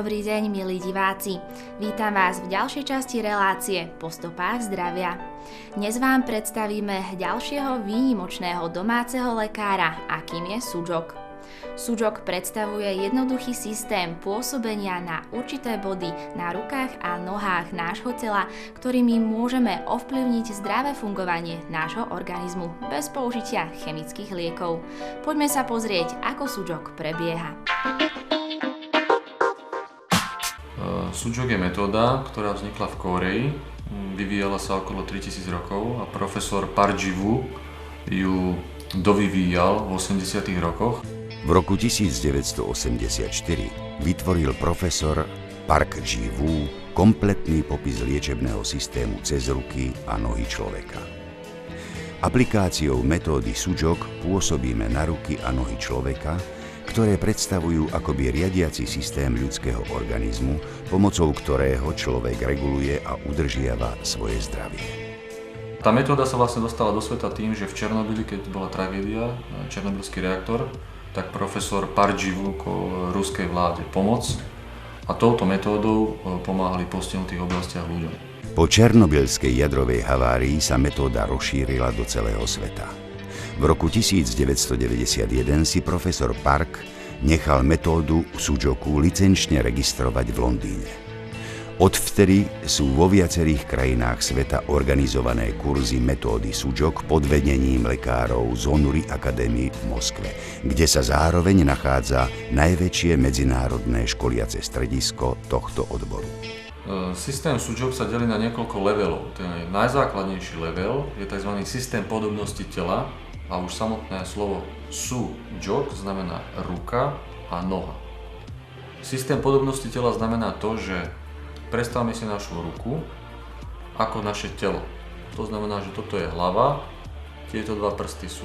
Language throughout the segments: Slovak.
dobrý deň, milí diváci. Vítam vás v ďalšej časti relácie Po stopách zdravia. Dnes vám predstavíme ďalšieho výnimočného domáceho lekára, akým je Sužok. Sužok predstavuje jednoduchý systém pôsobenia na určité body na rukách a nohách nášho tela, ktorými môžeme ovplyvniť zdravé fungovanie nášho organizmu bez použitia chemických liekov. Poďme sa pozrieť, ako Sužok prebieha. Sužok je metóda, ktorá vznikla v Kóreji, vyvíjala sa okolo 3000 rokov a profesor Park-ji-woo ju dovyvíjal v 80. rokoch. V roku 1984 vytvoril profesor Park-ji-woo kompletný popis liečebného systému cez ruky a nohy človeka. Aplikáciou metódy Sužok pôsobíme na ruky a nohy človeka, ktoré predstavujú akoby riadiaci systém ľudského organizmu, pomocou ktorého človek reguluje a udržiava svoje zdravie. Tá metóda sa vlastne dostala do sveta tým, že v Černobyli, keď bola tragédia, černobylský reaktor, tak profesor Park-ji-woo ruskej vláde pomoc a touto metódou pomáhali postihnutých oblastiach ľuďom. Po černobylskej jadrovej havárii sa metóda rozšírila do celého sveta. V roku 1991 si profesor Park nechal metódu Sužoku licenčne registrovať v Londýne. Odvtedy sú vo viacerých krajinách sveta organizované kurzy metódy Sužok pod vedením lekárov z Honory Academy v Moskve, kde sa zároveň nachádza najväčšie medzinárodné školiace stredisko tohto odboru. Systém Sužok sa delí na niekoľko levelov. Ten najzákladnejší level je tzv. Systém podobnosti tela, a už samotné slovo Sužok znamená ruka a noha. Systém podobnosti tela znamená to, že predstavme si našu ruku ako naše telo. To znamená, že toto je hlava, tieto dva prsty sú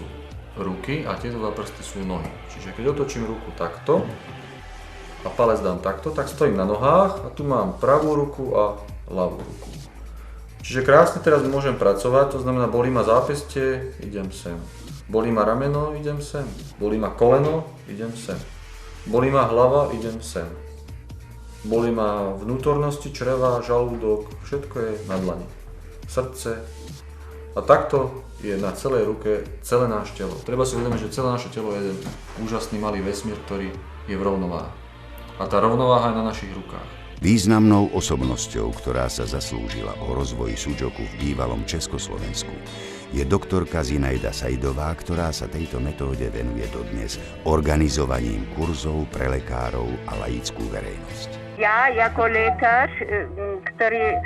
ruky a tieto dva prsty sú nohy. Čiže keď otočím ruku takto a palec dám takto, tak stojím na nohách a tu mám pravú ruku a ľavú ruku. Čiže krásne teraz môžem pracovať, to znamená, bolí ma zápestie, idem sem. Bolí ma rameno, idem sem. Bolí ma koleno, idem sem. Bolí ma hlava, idem sem. Bolí ma vnútornosti, čreva, žalúdok, všetko je na dlani. Srdce. A takto je na celej ruke celé náš telo. Treba si uvedomiť, že celé naše telo je jeden úžasný malý vesmír, ktorý je v rovnováhe. A tá rovnováha je na našich rukách. Významnou osobnosťou, ktorá sa zaslúžila o rozvoj Sužoku v bývalom Československu, je doktorka Zinaida Saidová, ktorá sa tejto metóde venuje dodnes organizovaním kurzov pre lekárov a laickú verejnosť. Ja ako lekár, ktorý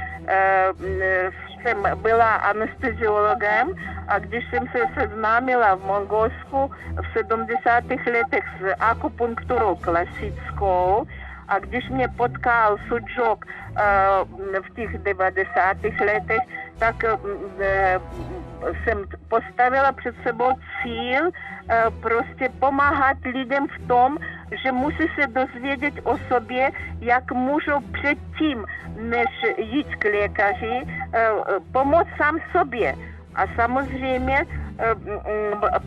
jsem byla anesteziologem a když jsem se seznámila v Mongolsku v 70. letech s akupunkturou klasickou, a když mě potkal Sužok v těch 90. letech, tak jsem postavila před sebou cíl prostě pomáhat lidem v tom, že musí se dozvědět o sobě, jak můžou předtím, než jít k lékaři, pomoct sám sobě. A samozřejmě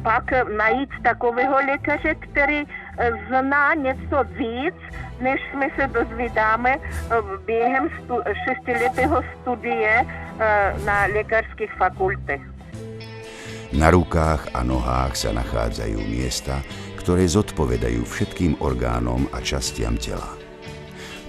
pak najít takového lékaře, který zná něco víc, než jsme se dozvídáme během 6letého studie na lékařských fakultách. Na rukách a nohách sa nachádzajú miesta, ktoré zodpovedajú všetkým orgánom a častiam tela.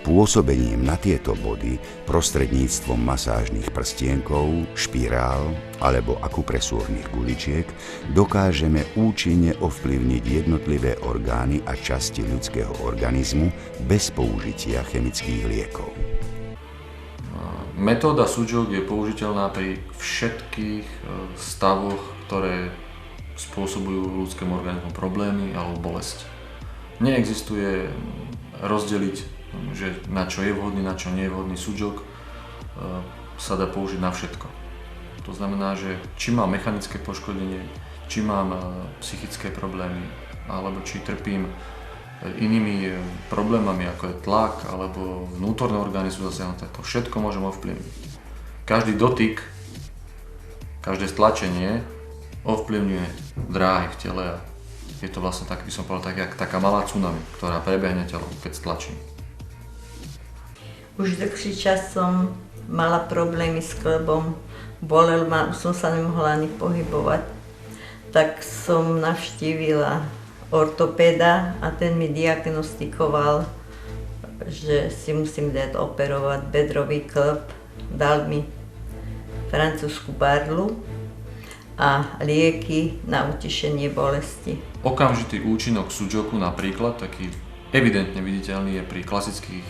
Pôsobením na tieto body prostredníctvom masážnych prstienkov, špirál alebo akupresúrnych guličiek dokážeme účinne ovplyvniť jednotlivé orgány a časti ľudského organizmu bez použitia chemických liekov. Metóda Sužok je použiteľná pri všetkých stavoch, ktoré spôsobujú ľudskému organizmu problémy alebo bolesť. Neexistuje rozdeliť, že na čo je vhodný, na čo nie je vhodný. Sužok sa dá použiť na všetko. To znamená, že či mám mechanické poškodenie, či mám psychické problémy, alebo či trpím inými problémami, ako je tlak, alebo vnútorné orgány sú zasiahnuté, to všetko môžem ovplyvniť. Každý dotyk, každé stlačenie ovplyvňuje dráhy v tele a je to vlastne, tak by som povedal, taká malá tsunami, ktorá prebehne telom, keď stlačím. Už dlhší čas som mala problémy s klbom, bolel ma, už som sa nemohla ani pohybovať. Tak som navštívila ortopéda a ten mi diagnostikoval, že si musím dať operovať bedrový klb. Dal mi francúzsku barlu a lieky na utišenie bolesti. Okamžitý účinok Sujoku napríklad, taký evidentne viditeľný je pri klasických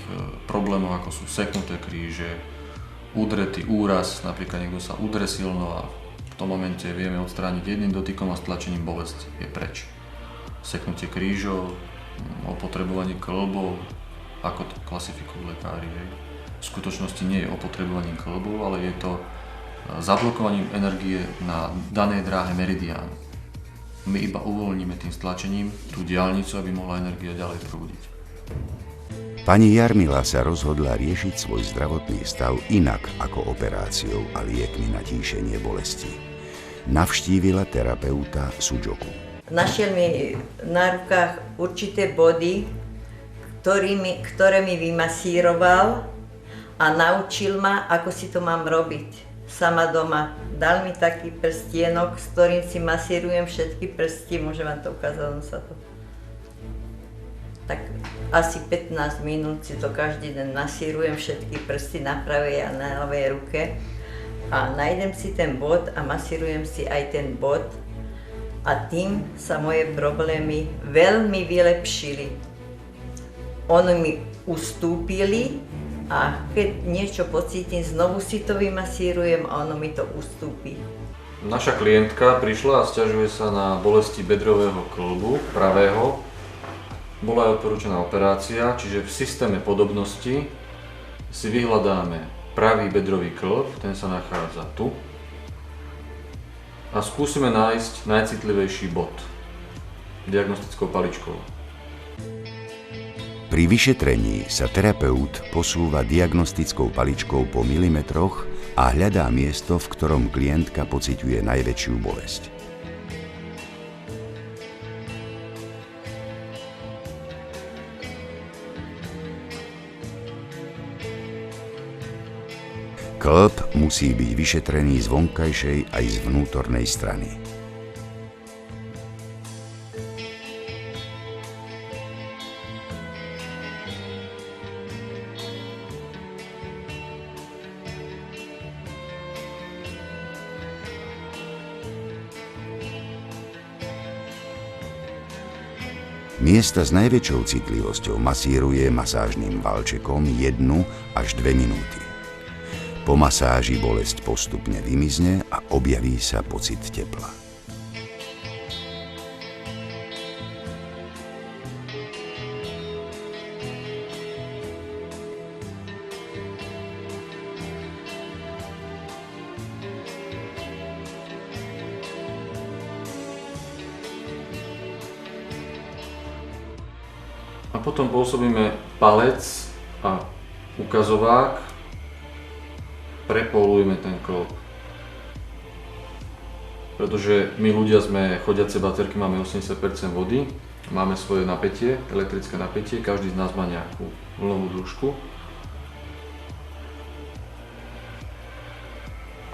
problémoch, ako sú seknuté kríže, udretý úraz, napríklad niekto sa udre silno a v tom momente vieme odstrániť jedným dotykom a stlačením bolesť je preč. Seknutie krížov, opotrebovanie klbov, ako to klasifikujú lekári. V skutočnosti nie je opotrebovaním klbov, ale je to zablokovaním energie na danej dráhe meridiánu. My iba uvoľníme tým stlačením tú diaľnicu, aby mohla energia ďalej prúdiť. Pani Jarmila sa rozhodla riešiť svoj zdravotný stav inak ako operáciou a liekmi na tíšenie bolesti. Navštívila terapeuta Sujoku. Našiel mi na rukách určité body, ktoré mi vymasíroval a naučil ma, ako si to mám robiť sama doma. Dal mi taký prstienok, s ktorým si masírujem všetky prsty, môžem vám to ukázať, sa to. Tak asi 15 minút si to každý deň masírujem všetky prsty na pravej a na ľavej ruke a nájdem si ten bod a masírujem si aj ten bod a tým sa moje problémy veľmi vylepšili. Oni mi ustúpili a keď niečo pocítim, znovu si to vymasírujem a ono mi to ustúpi. Naša klientka prišla a sťažuje sa na bolesti bedrového klbu, pravého. Bola aj odporúčaná operácia, čiže v systéme podobnosti si vyhľadáme pravý bedrový klb, ten sa nachádza tu. A skúsime nájsť najcitlivejší bod diagnostickou paličkou. Pri vyšetrení sa terapeut posúva diagnostickou paličkou po milimetroch a hľadá miesto, v ktorom klientka pociťuje najväčšiu bolesť. Klb musí byť vyšetrený z vonkajšej aj z vnútornej strany. Miesta s najväčšou citlivosťou masíruje masážnym valčekom 1 až 2 minúty. Po masáži bolesť postupne vymizne a objaví sa pocit tepla. A potom pôsobíme palec a ukazovák, prepolujeme ten klb. Pretože my ľudia sme chodiace baterky, máme 80% vody, máme svoje napätie, elektrické napätie, každý z nás má nejakú vlnovú dĺžku.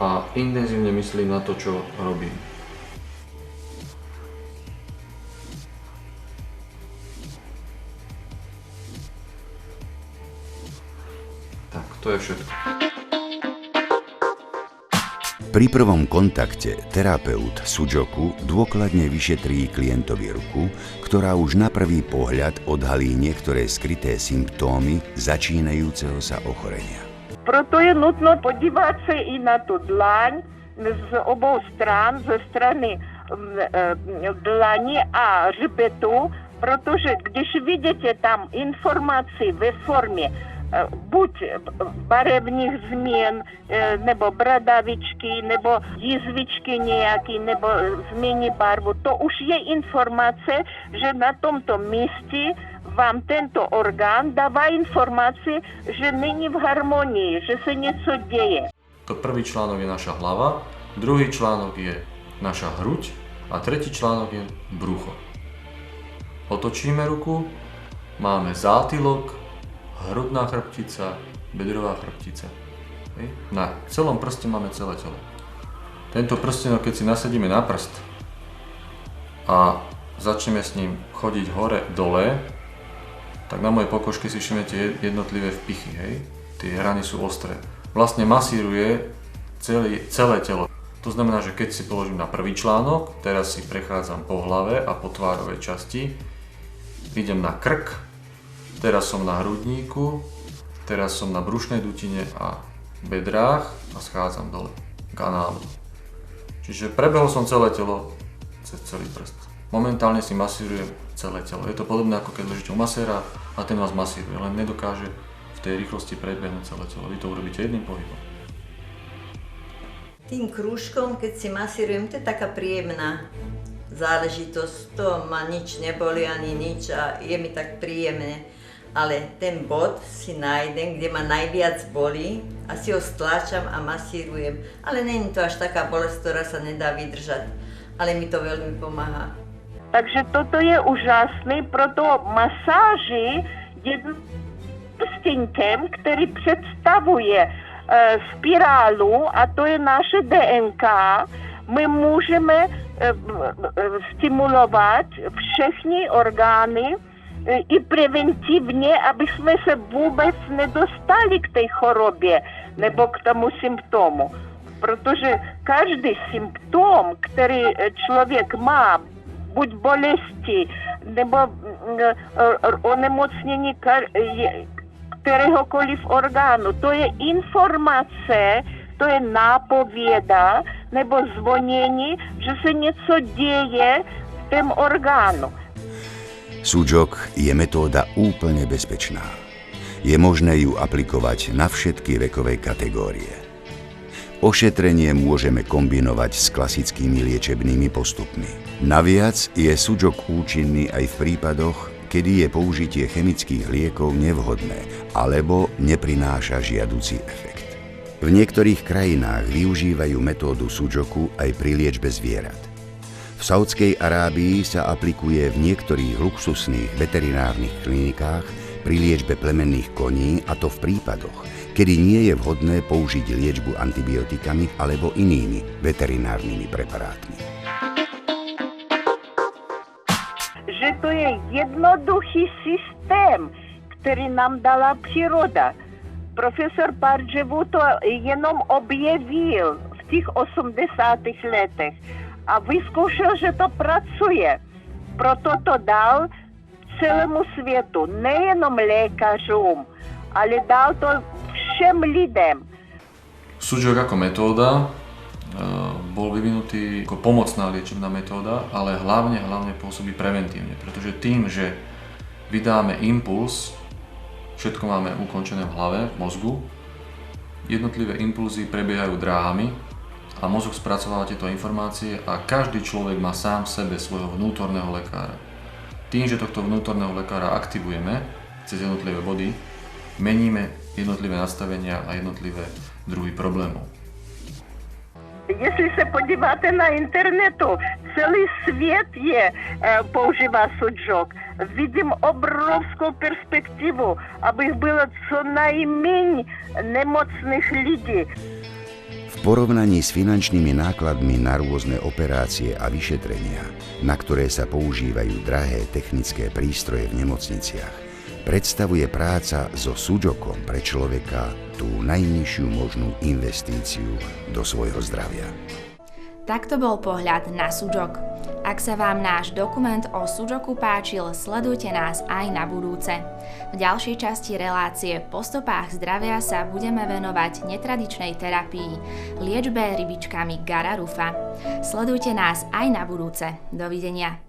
A intenzívne myslím na to, čo robím. Tak, to je všetko. Pri prvom kontakte terapeut Sujoku dôkladne vyšetrí klientovi ruku, ktorá už na prvý pohľad odhalí niektoré skryté symptómy začínajúceho sa ochorenia. Proto je nutno podívat se i na tu dlaň z obou stran, ze strany dlani a hřbetu, protože když vidíte tam informaci ve formě buď barevných změn, nebo bradavičky, nebo jizvičky nějaký, nebo změní barvu. To už je informace, že na tomto místě vám tento orgán dává informaci, že není v harmonii, že se něco děje. To prvý článok je naša hlava, druhý článok je naša hruď a tretí článok je brucho. Otočíme ruku, máme zátylok, hrudná chrbtica, bedrová chrbtica. Hej. Na celom prste máme celé telo. Tento prstenok, keď si nasadíme na prst a začneme s ním chodiť hore, dole, tak na mojej pokožke si všimnete jednotlivé vpichy, hej. Tie hrany sú ostré. Vlastne masíruje celé telo. To znamená, že keď si položím na prvý článok, teraz si prechádzam po hlave a po tvárovej časti, idem na krk, teraz som na hrudníku, teraz som na brušnej dutine a bedrách a schádzam dole k análu. Čiže prebehol som celé telo cez celý prst. Momentálne si masírujem celé telo. Je to podobné ako keď ležíte u maséra a ten vás masíruje, len nedokáže v tej rýchlosti prebehnúť celé telo. Vy to urobíte jedným pohybom. Tým krúžkom, keď si masírujem, to je taká príjemná záležitosť. To ma nič neboli ani nič a je mi tak príjemné. Ale ten bod si nájdem, kde ma najviac bolí a si ho stláčam a masírujem. Ale není to až taká bolesť, ktorá sa nedá vydržať. Ale mi to veľmi pomáha. Takže toto je úžasné, proto masáži jedným prstinkem, který představuje spirálu, a to je naše DNK, my můžeme stimulovat všechny orgány i preventivně, aby jsme se vůbec nedostali k té chorobě nebo k tomu symptomu. Protože každý symptom, který člověk má, buď bolesti nebo onemocnění kteréhokoliv orgánu, to je informace, to je nápověda nebo zvonění, že se něco děje v tom orgánu. Sudžok je metóda úplne bezpečná. Je možné ju aplikovať na všetky vekové kategórie. Ošetrenie môžeme kombinovať s klasickými liečebnými postupmi. Naviac je sudžok účinný aj v prípadoch, kedy je použitie chemických liekov nevhodné alebo neprináša žiaducí efekt. V niektorých krajinách využívajú metódu sudžoku aj pri liečbe zvierat. V Saudskej Arábii sa aplikuje v niektorých luxusných veterinárnych klinikách pri liečbe plemenných koní, a to v prípadoch, kedy nie je vhodné použiť liečbu antibiotikami alebo inými veterinárnymi preparátmi. Že to je jednoduchý systém, který nám dala příroda. Profesor Pardževu to jenom objevil v těch 80. letech a vyzkoušel, že to pracuje. Proto to dal celému světu, nejenom lékařům, ale dal to všem lidem. Sudžok ako metóda bol vyvinutý ako pomocná liečebná metóda, ale hlavne pôsobí preventívne, pretože tým, že vydáme impuls, všetko máme ukončené v hlave, v mozgu, jednotlivé impulzy prebiehajú dráhami a mozog spracováva tieto informácie a každý človek má sám v sebe svojho vnútorného lekára. Tým, že tohto vnútorného lekára aktivujeme cez jednotlivé body, meníme jednotlivé nastavenia a jednotlivé druhy problémov. Jestli se podíváte na internetu, celý svět používá sudžok. Vidím obrovskou perspektivu, aby bylo co najméně nemocných lidí. V porovnaní s finančnými nákladmi na rôzne operácie a vyšetrenia, na ktoré sa používajú drahé technické prístroje v nemocniciach, predstavuje práca so sudžokom pre človeka tú najnižšiu možnú investíciu do svojho zdravia. Takto bol pohľad na sudžok. Ak sa vám náš dokument o sudžoku páčil, sledujte nás aj na budúce. V ďalšej časti relácie Po stopách zdravia sa budeme venovať netradičnej terapii, liečbe rybičkami Gara Rufa. Sledujte nás aj na budúce. Dovidenia.